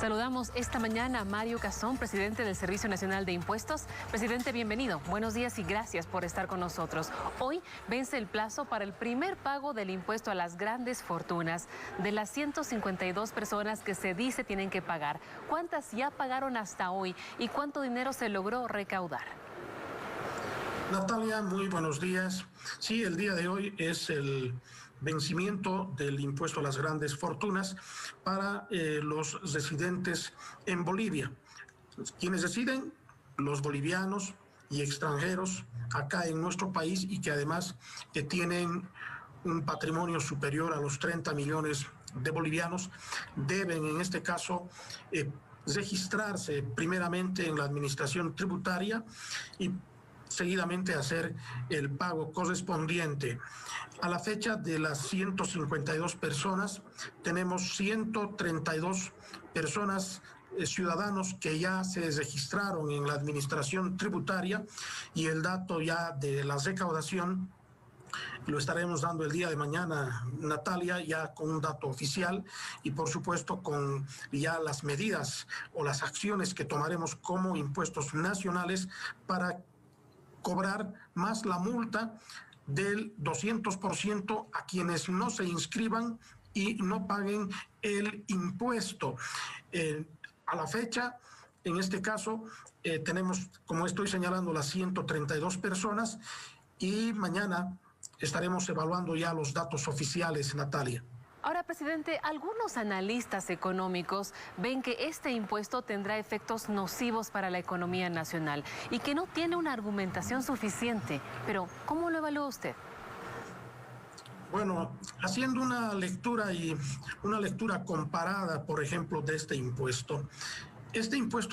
Saludamos esta mañana a Mario Cazón, presidente del Servicio Nacional de Impuestos. Presidente, bienvenido. Buenos días y gracias por estar con nosotros. Hoy vence el plazo para el primer pago del impuesto a las grandes fortunas. De las 152 personas que se dice tienen que pagar, ¿cuántas ya pagaron hasta hoy y cuánto dinero se logró recaudar? Natalia, muy buenos días. Sí, el día de hoy es el vencimiento del impuesto a las grandes fortunas para los residentes en Bolivia. Quienes residen, los bolivianos y extranjeros acá en nuestro país y que además tienen un patrimonio superior a los 30 millones de bolivianos, deben en este caso registrarse primeramente en la administración tributaria y seguidamente hacer el pago correspondiente. A la fecha de las 152 personas, tenemos 132 personas, ciudadanos que ya se registraron en la administración tributaria y el dato ya de la recaudación lo estaremos dando el día de mañana, Natalia, ya con un dato oficial y por supuesto con ya las medidas o las acciones que tomaremos como impuestos nacionales para cobrar más la multa del 200% a quienes no se inscriban y no paguen el impuesto. A la fecha, en este caso, tenemos, como estoy señalando, las 132 personas y mañana estaremos evaluando ya los datos oficiales, Natalia. Ahora, presidente, algunos analistas económicos ven que este impuesto tendrá efectos nocivos para la economía nacional y que no tiene una argumentación suficiente. Pero, ¿cómo lo evalúa usted? Bueno, haciendo una lectura comparada, por ejemplo, de este impuesto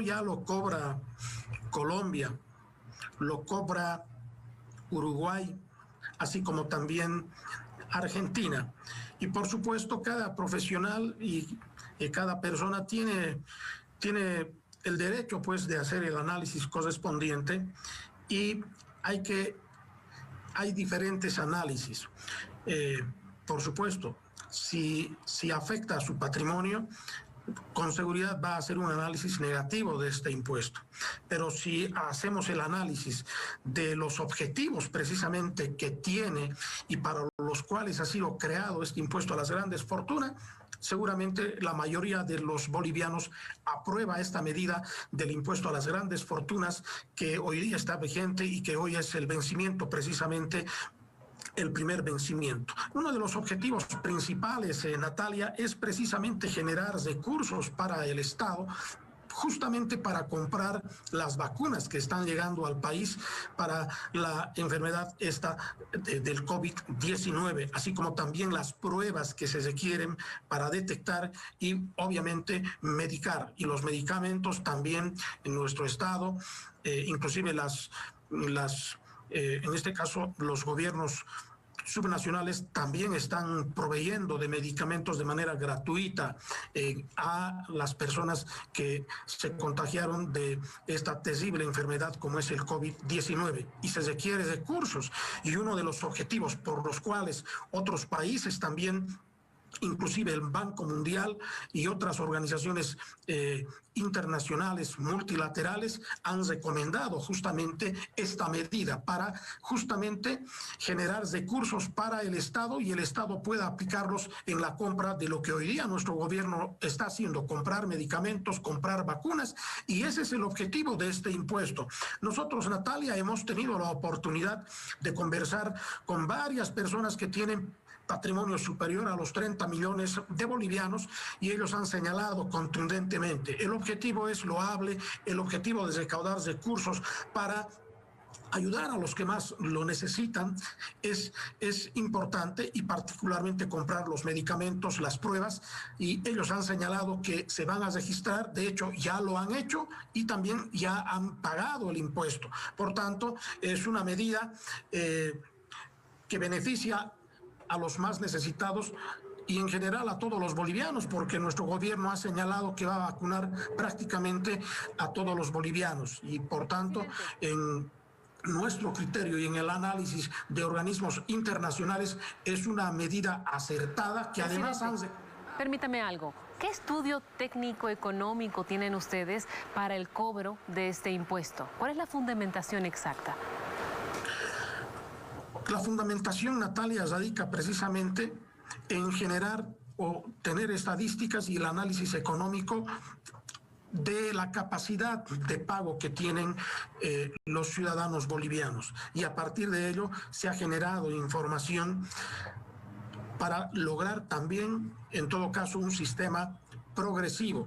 ya lo cobra Colombia, lo cobra Uruguay, así como también Argentina. Y por supuesto, cada profesional y cada persona tiene el derecho, pues, de hacer el análisis correspondiente y hay diferentes análisis. Por supuesto, si afecta a su patrimonio, con seguridad va a ser un análisis negativo de este impuesto. Pero si hacemos el análisis de los objetivos precisamente que tiene y para los cuales ha sido creado este impuesto a las grandes fortunas, seguramente la mayoría de los bolivianos aprueba esta medida del impuesto a las grandes fortunas que hoy día está vigente y que hoy es el vencimiento precisamente, el primer vencimiento. Uno de los objetivos principales, Natalia, es precisamente generar recursos para el Estado, justamente para comprar las vacunas que están llegando al país para la enfermedad esta del COVID-19, así como también las pruebas que se requieren para detectar y obviamente medicar. Y los medicamentos también en nuestro Estado, inclusive en este caso, los gobiernos subnacionales también están proveyendo de medicamentos de manera gratuita a las personas que se contagiaron de esta terrible enfermedad como es el COVID-19 y se requiere recursos. Y uno de los objetivos por los cuales otros países también, inclusive el Banco Mundial y otras organizaciones internacionales multilaterales han recomendado justamente esta medida para justamente generar recursos para el Estado y el Estado pueda aplicarlos en la compra de lo que hoy día nuestro gobierno está haciendo, comprar medicamentos, comprar vacunas, y ese es el objetivo de este impuesto. Nosotros, Natalia, hemos tenido la oportunidad de conversar con varias personas que tienen patrimonio superior a los 30 millones de bolivianos y ellos han señalado contundentemente, el objetivo es loable, el objetivo de recaudar recursos para ayudar a los que más lo necesitan es importante, y particularmente comprar los medicamentos, las pruebas, y ellos han señalado que se van a registrar, de hecho ya lo han hecho y también ya han pagado el impuesto. Por tanto, es una medida que beneficia a los más necesitados y en general a todos los bolivianos, porque nuestro gobierno ha señalado que va a vacunar prácticamente a todos los bolivianos y por tanto en nuestro criterio y en el análisis de organismos internacionales es una medida acertada que además han... Permítame algo. ¿Qué estudio técnico económico tienen ustedes para el cobro de este impuesto? ¿Cuál es la fundamentación exacta? La fundamentación, Natalia, radica precisamente en generar o tener estadísticas y el análisis económico de la capacidad de pago que tienen los ciudadanos bolivianos. Y a partir de ello se ha generado información para lograr también, en todo caso, un sistema progresivo.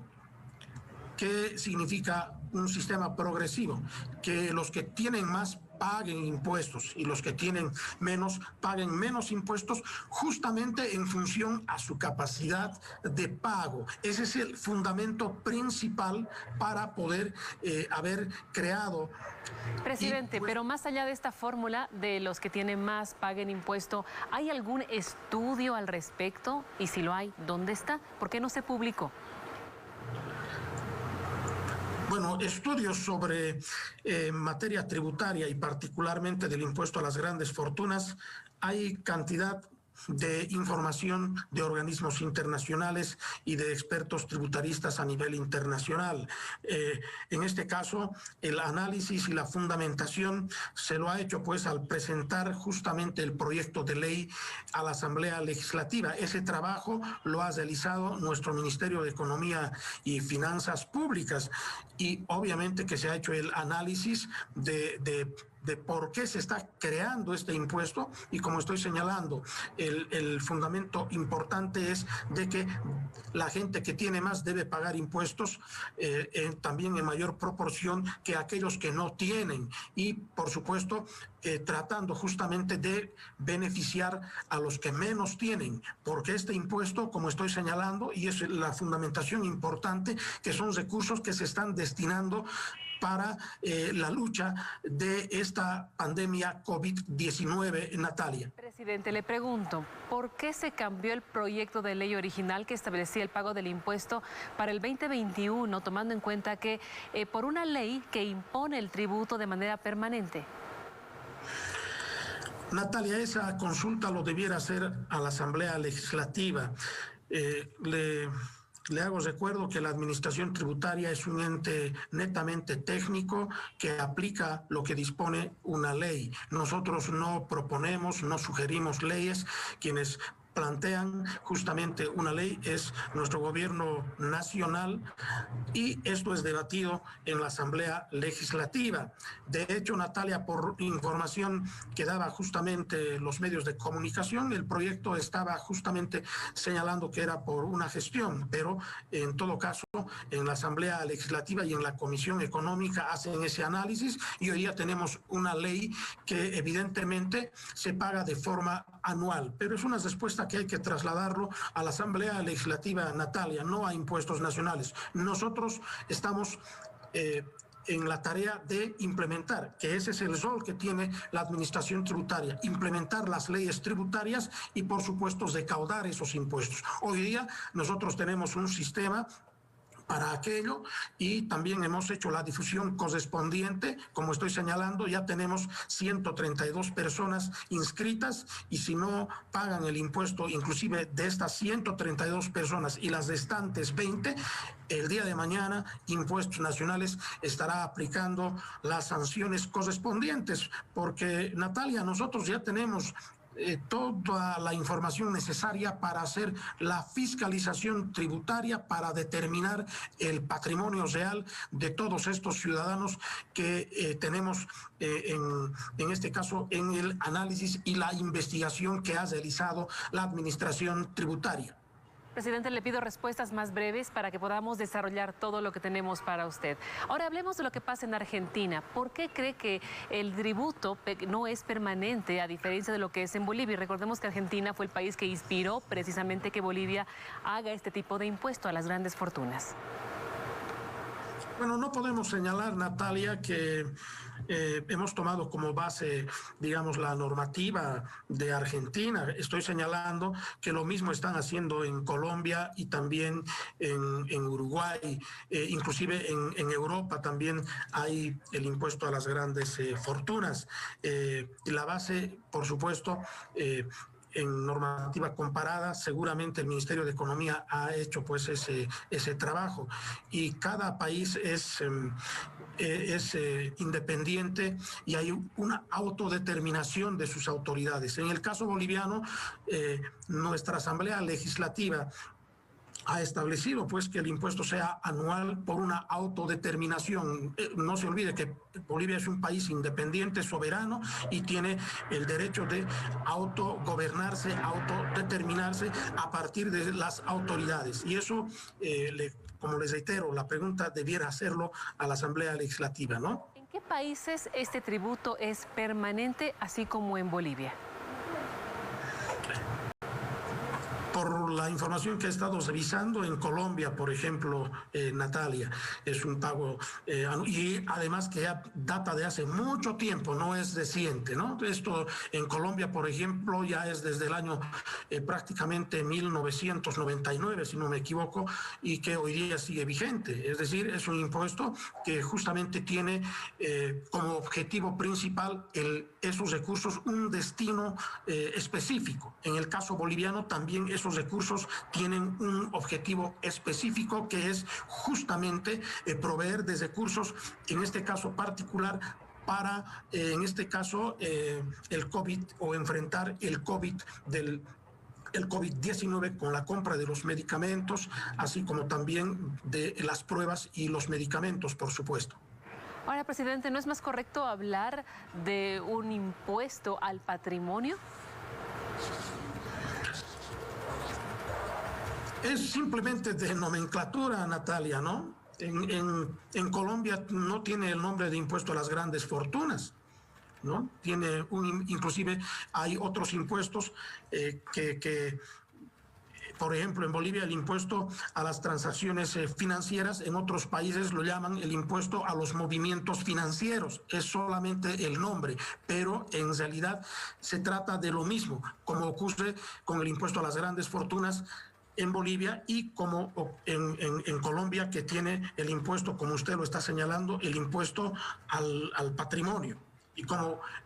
¿Qué significa un sistema progresivo? Que los que tienen más paguen impuestos y los que tienen menos paguen menos impuestos, justamente en función a su capacidad de pago. Ese es el fundamento principal para poder haber creado. Presidente, pero más allá de esta fórmula de los que tienen más paguen impuesto, ¿hay algún estudio al respecto? Y si lo hay, ¿dónde está? ¿Por qué no se publicó? Bueno, estudios sobre materia tributaria y particularmente del impuesto a las grandes fortunas, hay cantidad de información de organismos internacionales y de expertos tributaristas a nivel internacional. En este caso, el análisis y la fundamentación se lo ha hecho pues al presentar justamente el proyecto de ley a la Asamblea Legislativa. Ese trabajo lo ha realizado nuestro Ministerio de Economía y Finanzas Públicas y obviamente que se ha hecho el análisis de por qué se está creando este impuesto y como estoy señalando, el fundamento importante es de que la gente que tiene más debe pagar impuestos también en mayor proporción que aquellos que no tienen y por supuesto tratando justamente de beneficiar a los que menos tienen, porque este impuesto, como estoy señalando, y es la fundamentación importante, que son recursos que se están destinando para la lucha de esta pandemia COVID-19, Natalia. Presidente, le pregunto, ¿por qué se cambió el proyecto de ley original que establecía el pago del impuesto para el 2021, tomando en cuenta que por una ley que impone el tributo de manera permanente? Natalia, esa consulta lo debiera hacer a la Asamblea Legislativa. Le hago recuerdo que la administración tributaria es un ente netamente técnico que aplica lo que dispone una ley. Nosotros no proponemos, no sugerimos leyes. Quienes plantean justamente una ley es nuestro gobierno nacional y esto es debatido en la Asamblea Legislativa. De hecho, Natalia, por información que daba justamente los medios de comunicación, el proyecto estaba justamente señalando que era por una gestión, pero en todo caso en la Asamblea Legislativa y en la Comisión Económica hacen ese análisis y hoy ya tenemos una ley que evidentemente se paga de forma anual, pero es una respuesta que hay que trasladarlo a la Asamblea Legislativa, Natalia, no a impuestos nacionales. Nosotros estamos en la tarea de implementar, que ese es el rol que tiene la administración tributaria, implementar las leyes tributarias y por supuesto recaudar esos impuestos. Hoy día nosotros tenemos un sistema para aquello y también hemos hecho la difusión correspondiente. Como estoy señalando, ya tenemos 132 personas inscritas y si no pagan el impuesto, inclusive de estas 132 personas y las restantes 20, el día de mañana Impuestos Nacionales estará aplicando las sanciones correspondientes, porque Natalia, nosotros ya tenemos toda la información necesaria para hacer la fiscalización tributaria, para determinar el patrimonio real de todos estos ciudadanos que tenemos en este caso en el análisis y la investigación que ha realizado la administración tributaria. Presidente, le pido respuestas más breves para que podamos desarrollar todo lo que tenemos para usted. Ahora hablemos de lo que pasa en Argentina. ¿Por qué cree que el tributo no es permanente a diferencia de lo que es en Bolivia? Y recordemos que Argentina fue el país que inspiró precisamente que Bolivia haga este tipo de impuesto a las grandes fortunas. Bueno, no podemos señalar, Natalia, que hemos tomado como base, digamos, la normativa de Argentina. Estoy señalando que lo mismo están haciendo en Colombia y también en Uruguay. Inclusive en Europa también hay el impuesto a las grandes fortunas. La base, por supuesto, en normativa comparada. Seguramente el Ministerio de Economía ha hecho pues ese trabajo, y cada país es independiente y hay una autodeterminación de sus autoridades. En el caso boliviano, nuestra Asamblea Legislativa ha establecido pues que el impuesto sea anual por una autodeterminación. No se olvide que Bolivia es un país independiente, soberano, y tiene el derecho de autogobernarse, autodeterminarse a partir de las autoridades. Y eso, como les reitero, la pregunta debiera hacerlo a la Asamblea Legislativa, ¿no? ¿En qué países este tributo es permanente, así como en Bolivia? Por la información que he estado revisando, en Colombia, por ejemplo, Natalia, es un pago y además que ya data de hace mucho tiempo, no es reciente, ¿no? Esto en Colombia, por ejemplo, ya es desde el año prácticamente 1999, si no me equivoco, y que hoy día sigue vigente. Es decir, es un impuesto que justamente tiene como objetivo principal esos recursos un destino específico. En el caso boliviano también esos recursos tienen un objetivo específico, que es justamente proveer de recursos, en este caso particular, para, en este caso, el COVID, o enfrentar el COVID-19 con la compra de los medicamentos, así como también de las pruebas y los medicamentos, por supuesto. Ahora, presidente, ¿no es más correcto hablar de un impuesto al patrimonio? Es simplemente de nomenclatura, Natalia, ¿no? En Colombia no tiene el nombre de impuesto a las grandes fortunas, ¿no? Inclusive hay otros impuestos por ejemplo, en Bolivia el impuesto a las transacciones financieras, en otros países lo llaman el impuesto a los movimientos financieros. Es solamente el nombre, pero en realidad se trata de lo mismo, como ocurre con el impuesto a las grandes fortunas en Bolivia, y como en Colombia, que tiene el impuesto, como usted lo está señalando, el impuesto al patrimonio.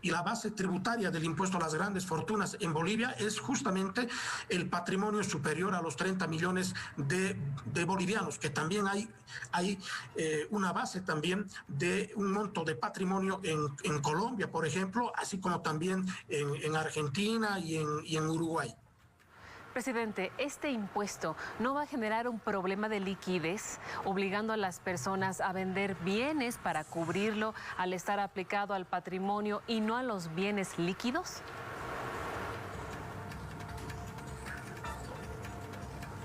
Y la base tributaria del impuesto a las grandes fortunas en Bolivia es justamente el patrimonio superior a los 30 millones de bolivianos, que también hay una base también de un monto de patrimonio en Colombia, por ejemplo, así como también en Argentina y en Uruguay. Presidente, ¿este impuesto no va a generar un problema de liquidez, obligando a las personas a vender bienes para cubrirlo al estar aplicado al patrimonio y no a los bienes líquidos?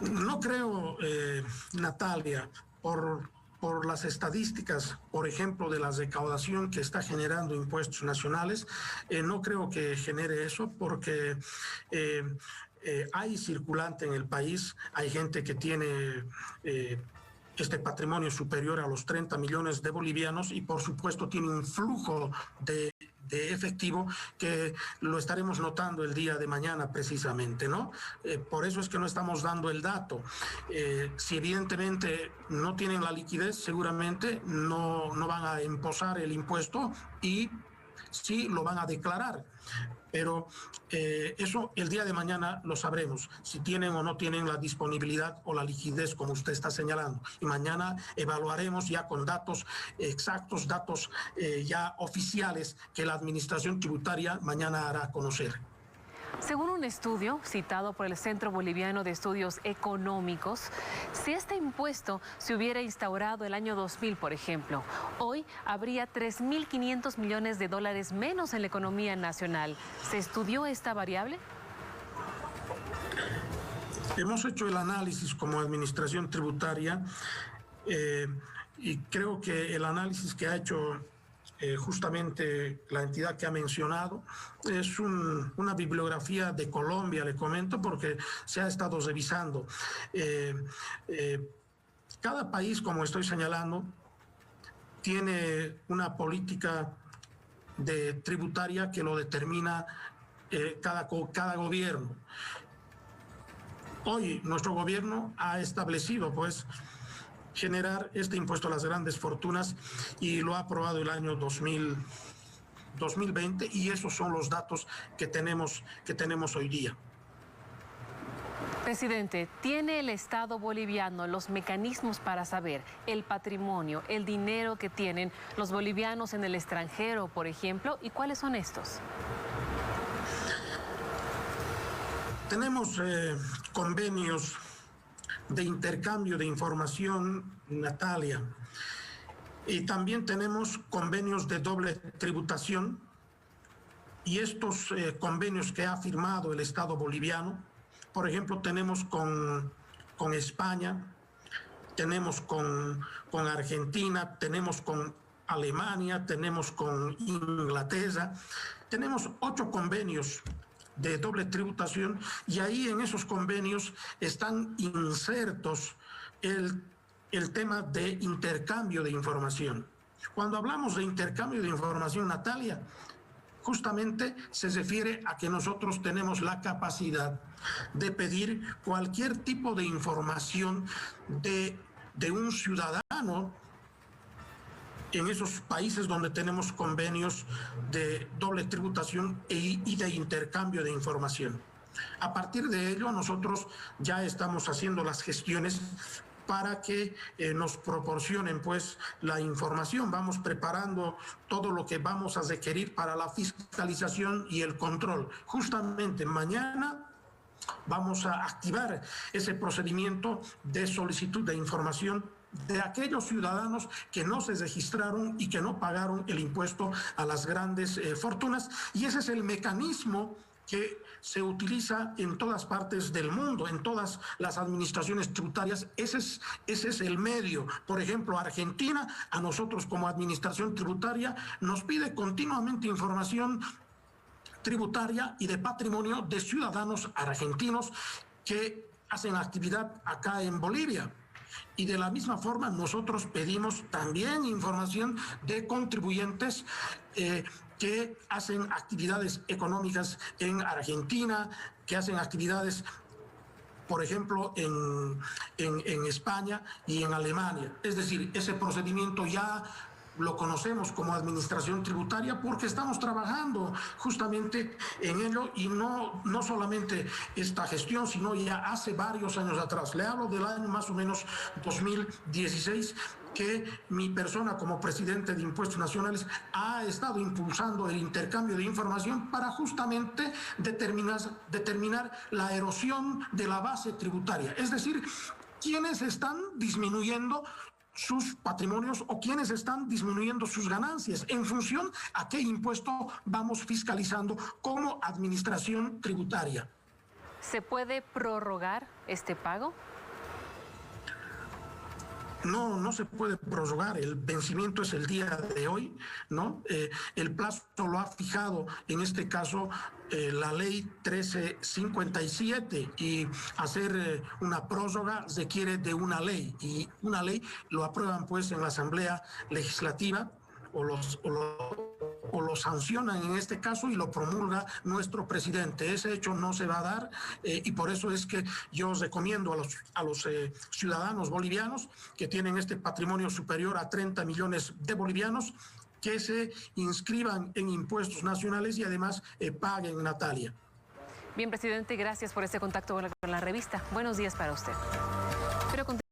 No creo, Natalia, por las estadísticas, por ejemplo, de la recaudación que está generando impuestos nacionales, no creo que genere eso, porque hay circulante en el país, hay gente que tiene este patrimonio superior a los 30 millones de bolivianos, y por supuesto tiene un flujo de efectivo que lo estaremos notando el día de mañana precisamente, ¿no? Por eso es que no estamos dando el dato. Si evidentemente no tienen la liquidez, seguramente no van a imposar el impuesto, y sí lo van a declarar. Pero eso el día de mañana lo sabremos, si tienen o no tienen la disponibilidad o la liquidez, como usted está señalando. Y mañana evaluaremos ya con datos exactos, datos ya oficiales que la Administración Tributaria mañana hará conocer. Según un estudio citado por el Centro Boliviano de Estudios Económicos, si este impuesto se hubiera instaurado el año 2000, por ejemplo, hoy habría 3.500 millones de dólares menos en la economía nacional. ¿Se estudió esta variable? Hemos hecho el análisis como Administración Tributaria y creo que el análisis que ha hecho justamente la entidad que ha mencionado es una bibliografía de Colombia, le comento, porque se ha estado revisando. Cada país, como estoy señalando, tiene una política tributaria que lo determina cada gobierno. Hoy nuestro gobierno ha establecido, pues, generar este impuesto a las grandes fortunas, y lo ha aprobado el año 2020, y esos son los datos que tenemos hoy día. Presidente, ¿tiene el Estado boliviano los mecanismos para saber el patrimonio, el dinero que tienen los bolivianos en el extranjero, por ejemplo? ¿Y cuáles son estos? Tenemos convenios de intercambio de información, Natalia, y también tenemos convenios de doble tributación, y estos convenios que ha firmado el Estado boliviano, por ejemplo, tenemos con España, tenemos con Argentina, tenemos con Alemania, tenemos con Inglaterra, tenemos 8 convenios de doble tributación, y ahí en esos convenios están insertos el tema de intercambio de información. Cuando hablamos de intercambio de información, Natalia, justamente se refiere a que nosotros tenemos la capacidad de pedir cualquier tipo de información de un ciudadano en esos países donde tenemos convenios de doble tributación y de intercambio de información. A partir de ello, nosotros ya estamos haciendo las gestiones para que nos proporcionen pues la información. Vamos preparando todo lo que vamos a requerir para la fiscalización y el control. Justamente mañana vamos a activar ese procedimiento de solicitud de información de aquellos ciudadanos que no se registraron y que no pagaron el impuesto a las grandes fortunas, y ese es el mecanismo que se utiliza en todas partes del mundo, en todas las administraciones tributarias. Ese es el medio. Por ejemplo, Argentina, a nosotros como administración tributaria, nos pide continuamente información tributaria y de patrimonio de ciudadanos argentinos que hacen actividad acá en Bolivia. Y de la misma forma nosotros pedimos también información de contribuyentes que hacen actividades económicas en Argentina, que hacen actividades, por ejemplo, en España y en Alemania. Es decir, ese procedimiento ya lo conocemos como administración tributaria porque estamos trabajando justamente en ello, y no solamente esta gestión, sino ya hace varios años atrás. Le hablo del año más o menos 2016, que mi persona como presidente de Impuestos Nacionales ha estado impulsando el intercambio de información para justamente determinar la erosión de la base tributaria. Es decir, quiénes están disminuyendo sus patrimonios o quienes están disminuyendo sus ganancias en función a qué impuesto vamos fiscalizando como administración tributaria. ¿Se puede prorrogar este pago? No se puede prorrogar, el vencimiento es el día de hoy, ¿no? El plazo lo ha fijado, en este caso, la ley 1357, y hacer una prórroga requiere de una ley, y una ley lo aprueban pues en la Asamblea Legislativa, o lo sancionan en este caso y lo promulga nuestro presidente. Ese hecho no se va a dar, y por eso es que yo recomiendo a los ciudadanos bolivianos que tienen este patrimonio superior a 30 millones de bolivianos que se inscriban en impuestos nacionales y además paguen, Natalia. Bien, presidente, gracias por este contacto con la revista. Buenos días para usted.